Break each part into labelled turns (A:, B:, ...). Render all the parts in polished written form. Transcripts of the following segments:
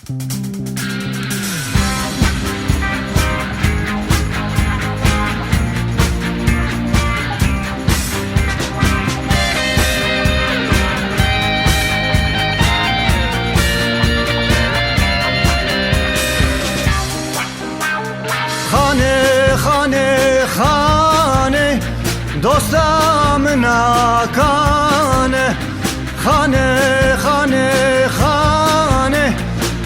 A: خانه دوستم نکانه خانه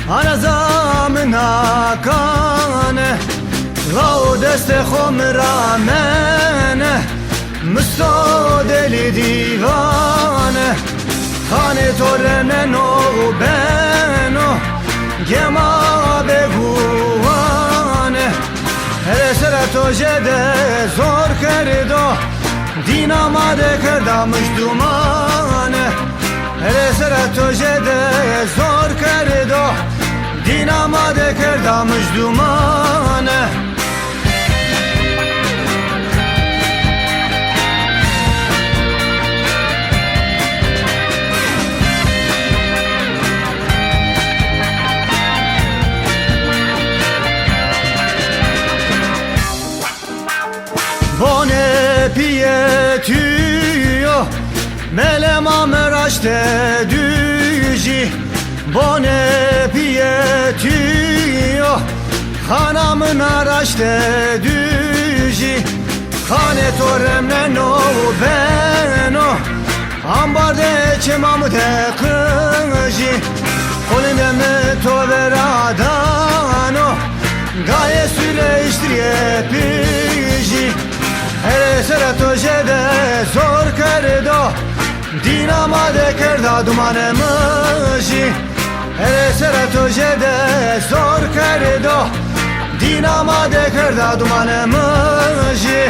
A: آنزام نکانه راو دست خم رامنه مستو دلی دیوانه خانه تورن نو بنو گما بگوانه هر سر تو جده زور کردو دین آماده کردم مجدومانه هر سر تو جده زور کردو دین آماده کردم مجدومانه Bone pietio mele mamraște duji Bone pietio hanam naraște duji Khane toremne no beno ambarde çemam de kıji Kolinde me to veradano gaye süle iştriye piji هر سر تو جده زور کرده دین آماده کرده دومان مجی هر سر تو جده زور کرده دین آماده کرده دومان مجی